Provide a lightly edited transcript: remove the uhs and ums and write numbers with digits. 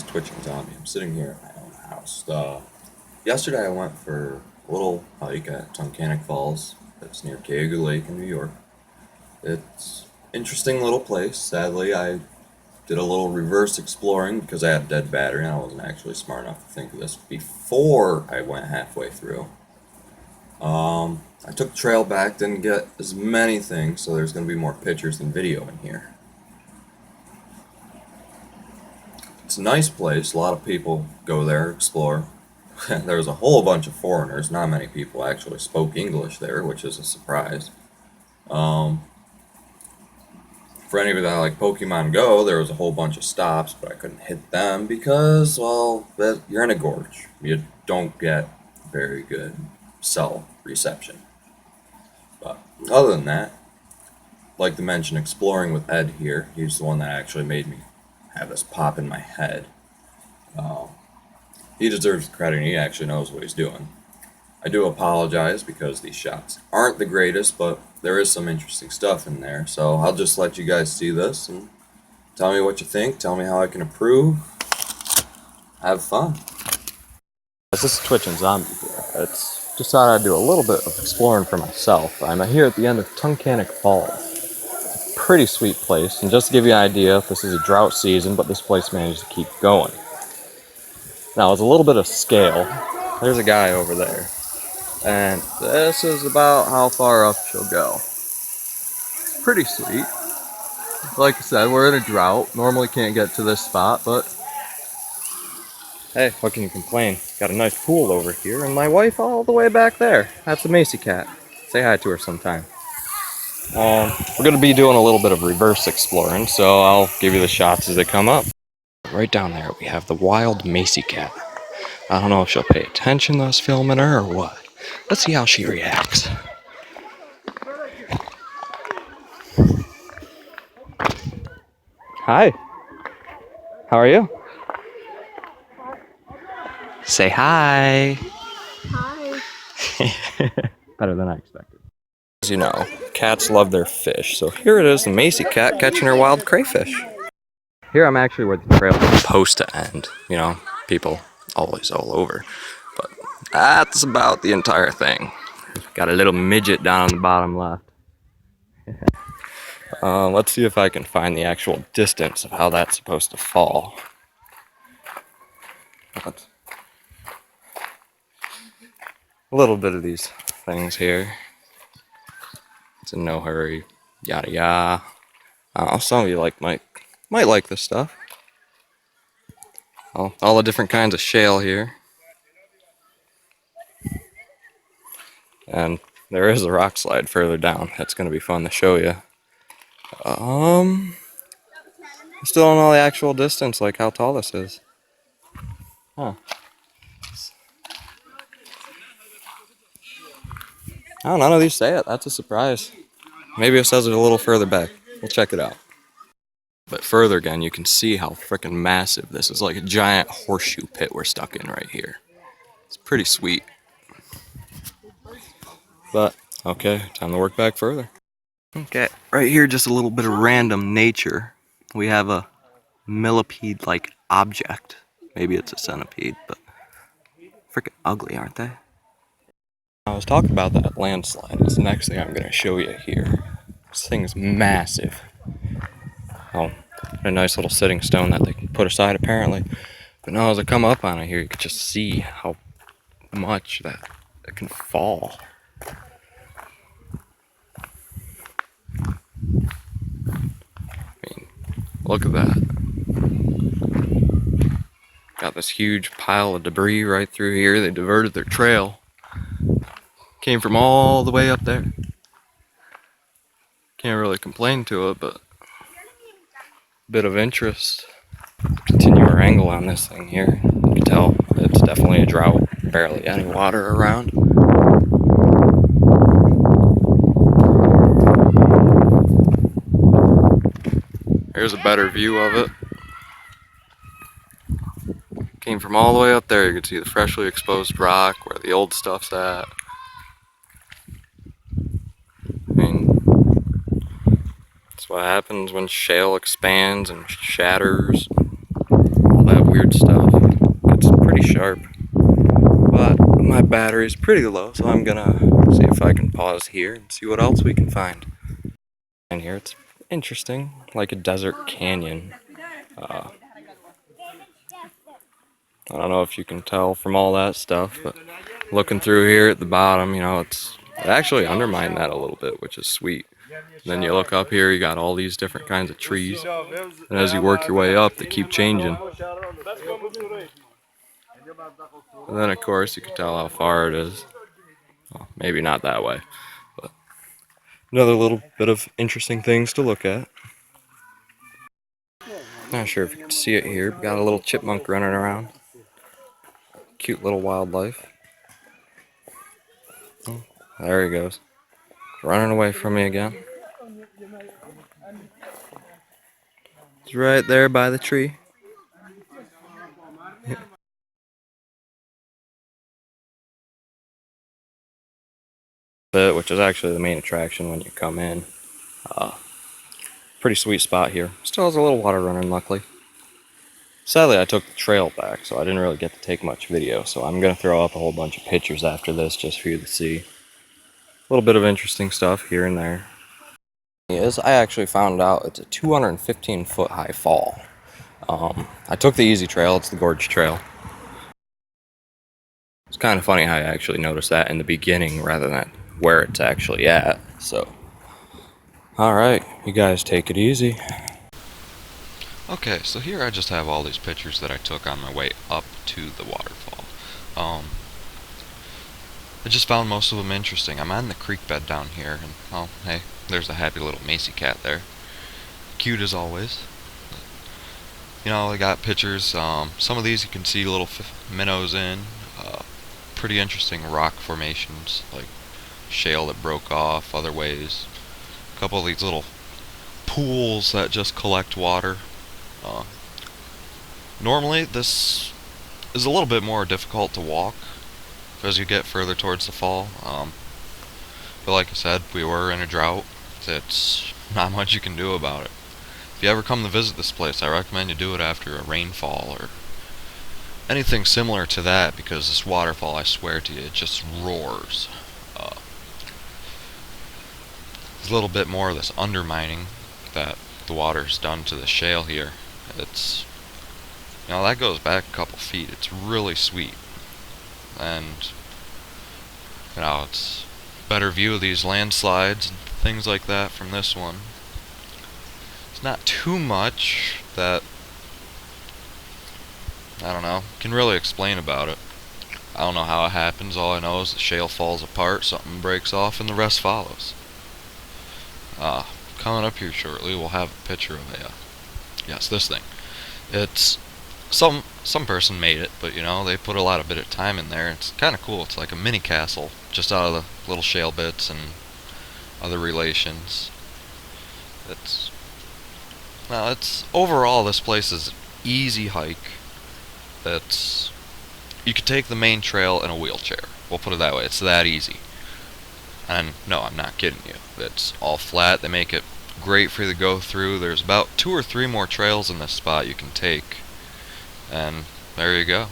TwitchingZombie. I'm sitting here in my own house. Yesterday I went for a little hike at Taughannock Falls. That's near Cayuga Lake in New York. It's an interesting little place. Sadly, I did a little reverse exploring because I had a dead battery and I wasn't actually smart enough to think of this before I went halfway through. I took the trail back, didn't get as many things, so there's going to be more pictures than video in here. It's a nice place. A lot of people go there, explore. There's a whole bunch of foreigners. Not many people actually spoke English there, which is a surprise. For any of you that like Pokemon Go, there was a whole bunch of stops, but I couldn't hit them because, well, you're in a gorge. You don't get very good cell reception. But other than that, I'd like to mention exploring with Ed here. He's the one that actually made me have this pop in my head. He deserves the credit, and he actually knows what he's doing. I do apologize because these shots aren't the greatest, but there is some interesting stuff in there. So I'll just let you guys see this and tell me what you think. Tell me how I can improve. Have fun. This is TwitchingZombie here. It's just thought I'd do a little bit of exploring for myself. I'm here at the end of Taughannock Falls. It's a pretty sweet place, and just to give you an idea, this is a drought season, but this place managed to keep going. Now, it's a little bit of scale. There's a guy over there, and this is about how far up she'll go. It's pretty sweet. Like I said, we're in a drought. Normally can't get to this spot, but hey, what can you complain? Got a nice pool over here, and my wife all the way back there. That's a Macy cat. Say hi to her sometime. We're going to be doing a little bit of reverse exploring, so I'll give you the shots as they come up. Right down there, we have the wild Macy cat. I don't know if she'll pay attention to us filming her or what. Let's see how she reacts. Hi. How are you? Say hi. Hi. Better than I expected. As you know, cats love their fish, so here it is, the Macy cat catching her wild crayfish. Here I'm actually where the trail is supposed to end. You know, people always all over, but that's about the entire thing. Got a little midget down on the bottom left. Let's see if I can find the actual distance of how that's supposed to fall. A little bit of these things here. It's in no hurry, yada yada. Some of you might like this stuff. All the different kinds of shale here. And there is a rock slide further down. That's going to be fun to show you. I still don't know the actual distance, like how tall this is. Huh. Oh, none of these say it. That's a surprise. Maybe it says it a little further back. We'll check it out. But further again, you can see how freaking massive this is. Like a giant horseshoe pit we're stuck in right here. It's pretty sweet. But, okay, time to work back further. Okay, right here, just a little bit of random nature. We have a millipede-like object. Maybe it's a centipede, but freaking ugly, aren't they? I was talking about that landslide. It's the next thing I'm going to show you here. This thing's massive. Oh, a nice little sitting stone that they can put aside apparently. But now as I come up on it here, you can just see how much that it can fall. I mean, look at that. Got this huge pile of debris right through here. They diverted their trail. Came from all the way up there. Can't really complain to it, but bit of interest. Continue our angle on this thing here. You can tell it's definitely a drought. Barely any water around. Here's a better view of it. Came from all the way up there. You can see the freshly exposed rock where the old stuff's at. I mean, that's what happens when shale expands and shatters. All that weird weird stuff. It's pretty sharp. But my battery's pretty low, so I'm gonna see if I can pause here and see what else we can find. And here it's interesting, like a desert canyon. I don't know if you can tell from all that stuff, but looking through here at the bottom, you know, it actually undermined that a little bit, which is sweet. And then you look up here, you got all these different kinds of trees, and as you work your way up, they keep changing. And then, of course, you can tell how far it is. Well, maybe not that way, but another little bit of interesting things to look at. Not sure if you can see it here. We got a little chipmunk running around. Cute little wildlife. Oh, there he goes. Running away from me again. It's right there by the tree. Which is actually the main attraction when you come in. Pretty sweet spot here. Still has a little water running, luckily. Sadly, I took the trail back, so I didn't really get to take much video, so I'm going to throw up a whole bunch of pictures after this just for you to see. A little bit of interesting stuff here and there. I actually found out it's a 215-foot high fall. I took the easy trail, it's the gorge trail. It's kind of funny how I actually noticed that in the beginning rather than where it's actually at, so. Alright, you guys take it easy. Okay, so here I just have all these pictures that I took on my way up to the waterfall. I just found most of them interesting. I'm on the creek bed down here, and oh, hey, there's a happy little Macy cat there. Cute as always. You know, I got pictures. Some of these you can see little minnows in. Pretty interesting rock formations, like shale that broke off, other ways. A couple of these little pools that just collect water. Normally this is a little bit more difficult to walk as you get further towards the fall. But like I said, we were in a drought. It's not much you can do about it. If you ever come to visit this place, I recommend you do it after a rainfall or anything similar to that, because this waterfall, I swear to you, it just roars. There's a little bit more of this undermining that the water's done to the shale here. It's, you know, that goes back a couple feet. It's really sweet. And, you know, it's a better view of these landslides and things like that from this one. It's not too much that, I don't know, can really explain about it. I don't know how it happens. All I know is the shale falls apart, something breaks off, and the rest follows. Coming up here shortly, we'll have a picture of yes, this thing. It's some person made it, but you know, they put a lot of bit of time in there. It's kind of cool. It's like a mini castle just out of the little shale bits and other relations. It's overall, this place is an easy hike. You could take the main trail in a wheelchair. We'll put it that way. It's that easy. And no, I'm not kidding you. It's all flat. They make it great for you to go through. There's about 2 or 3 more trails in this spot you can take. And there you go.